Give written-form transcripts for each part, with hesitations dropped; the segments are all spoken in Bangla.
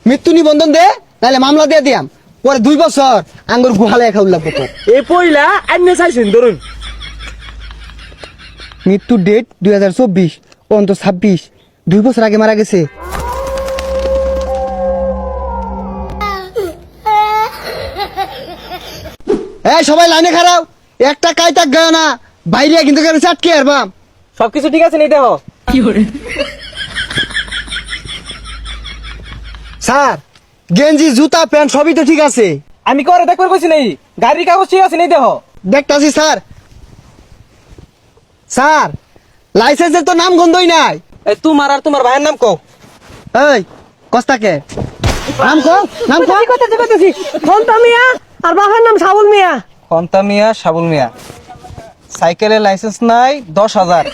মৃত্যু নিবন্ধন দে, নাহলে মামলা দিয়ে দিয়াম। পরে 2 বছর আঙ্গুর গুহালে খাউল লাগবো তোর। এই পয়লা আইনে চাইছেন ধরুন। মৃত্যুর ডেট 2024, অন্ত 26, 2 বছর আগে মারা গেছে। এই সবাই লাইনে খারাপ, একটা কাইতাক গায় না, বাইরে কিন্তু কেন চাটকে আরবাম। সবকিছু ঠিক আছে নি দেহ? স্যার, গেঞ্জি জুতা প্যান্ট সবই তো ঠিক আছে। আমি করে দেখবার কইছি নাই, গাড়ির কাগজ ঠিক আছে নি দেহ? দেখতাছি স্যার। স্যার, লাইসেন্সের তো নাম গন্ধই নাই। এই তোমার আর তোমার ভাইয়ের নাম কও। এই কস্তাকে নাম কো, নাম কো। কইতাছি ফোনটা মিয়া আর বাবার নাম সাবুল মিয়া। খন্তা মিয়া, সাবুল মিয়া। সাইকেলের লাইসেন্স নাই 10,000,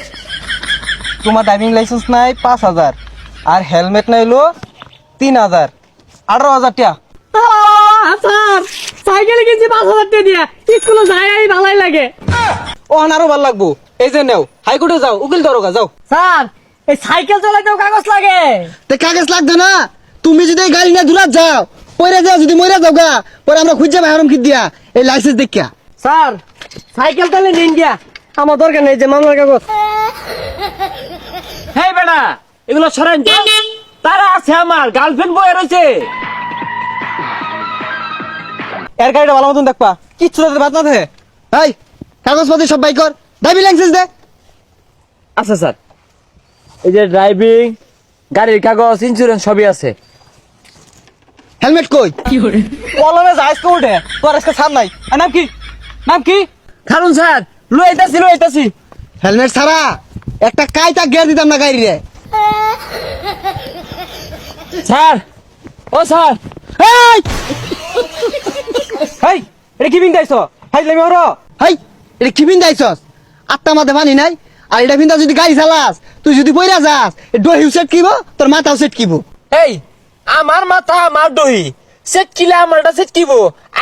তোমার ড্রাইভিং লাইসেন্স নাই 5,000, আর হেলমেট নাইলো 3,000, 18,000 টাকা। স্যার সাইকেলে কিনছি 5,000 টাকা দিয়া, স্কুলে যাই আই ভালাই লাগে। ও আরো ভালো লাগবো। এই যে নেও, হাইকোর্টে যাও, উকিল দরগা যাও। স্যার এই সাইকেল চালাতেও কাগজ লাগে। তে কাগজ লাগবে না। তুমি যদি এই গাড়ি নিয়ে দূরাত যাও, পরে যাও, যদি মরে যাও গা, পরে আমরা খুঁজে পাই হারাম কি দিয়া এই লাইসেন্স দেখিয়া। স্যার সাইকেল তাহলে নিন গিয়া, আমার দরকার নেই যে মামলার কাগজ। হেই বেটা, এগুলো সরেন। তারা আছে আমার গার্লফ্রেন্ড বয়ে রয়েছে। এর গাড়িটা ভালো মতন দেখবা, কিচ্ছু তাদের বাদ না থাকে। এই কাগজপত্র সব বাই কর, ড্রাইভিং লাইসেন্স দে। আচ্ছা স্যার, এই যে ড্রাইভিং, গাড়ির কাগজ, ইন্স্যুরেন্স সবই আছে। হেলমেট কই? কলমে যাইস কো উঠে, তোর আজকে ছাড় নাই। আর নাম কি? নাম কি? খারুন স্যার, লই আইতাছি। হেলমেট ছাড়া একটা কাইতা গিয়ার দিতাম না গাড়ি রে। স্যার, ও স্যার, এই হেই, এটা কি বিন্দাইছ? হাইলামি ওর। হেই, এটা কি বিন্দাইছস? আত্মা মাথা পানি নাই। আর এটা বিন্দা যদি গাড়ি চালাস, তুই যদি বইরা যাস, ডহিউ সেট কিব, তোর মাথাও সেট কিব। এই, আমার মাথা আমার দহি সেট কিলে আমারটা সেট কিব।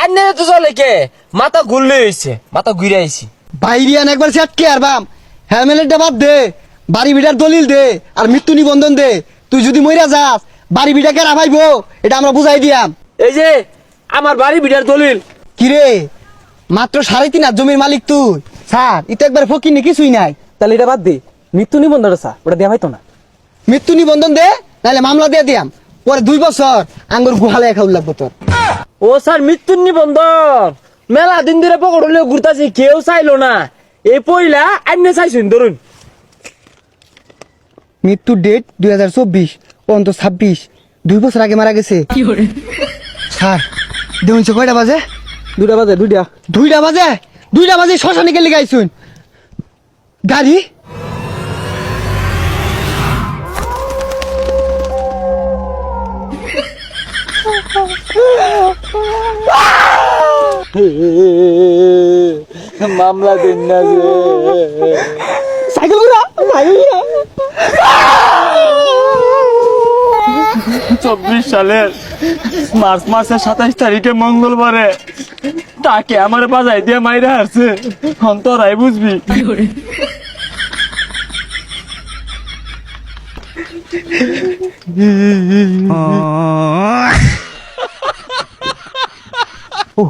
আন্নে তো চলে কে, মাথা ঘুরলে হইছে, মাথা ঘুরে আইছি। বাইরিয়ান একবার সেট কে আরবাম। হেলমেটটা বাদ দে, বাড়ি বিটার দলিল দে, আর মৃত্যু নিবন্ধন দে। তুই যদি মইরা যাস, বাড়ি বিটা কে রাখাইবো, এটা আমরা বুঝাই দিয়াম। এই যে আমার বাড়ি বিটার দলিল। কিরে, মাত্র 3.5 জমির মালিক তুই। স্যার, এটা একবার ফকির নি, কিছুই নাই। তাহলে এটা বাদ দে, মৃত্যু নিবন্ধন স্যার, ওটা দেওয়া হয়তো না। মৃত্যু নিবন্ধন দে, নাহলে মামলা দিয়ে দিয়াম। পরে 2 বছর আঙ্গুর গুহালে খাউল লাগবো তোর। ও স্যার, মৃত্যুর নিবন্ধন মেলা দিন ধরে পকড় হলেও ঘুরতাছি, কেউ চাইলো না। এই পয়লা আইনে চাইছেন ধরুন। মৃত্যুর ডেট 2024, অন্ত 26, 2 বছর আগে মারা গেছে। স্যার, দেখুন কয়টা বাজে? 2টা বাজে, 2টা। 2টা বাজে? 2টা বাজে শ্মশানে গেলে গাইছুন গাড়ি। মামলা দিন না যে। সাইকেল ঘুরা, সাইকেল ঘুরা। 24 সালের মার্চ মাসের 27 তারিখে মঙ্গলবারে তাকে আমার বাজাই দিয়ে মাইরা আসছে। অন্তরাই বুঝবি।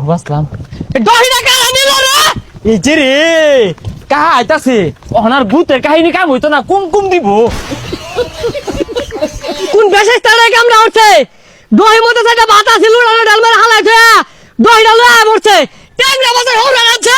বাসলাম দহিনা কারা নিল রে। এই যে রে কাহা আইতাছে, ওনার ভূতের কাহিনী কাম হইতো না, কুম দিব। কোন বেশে তারে কামড়া উঠছে, দই মতো একটা বাতা ছিল না, ডালমার হালাই থয়া দইটা লয়া পড়ছে, ট্যাংরা বাজার হোরা আছে।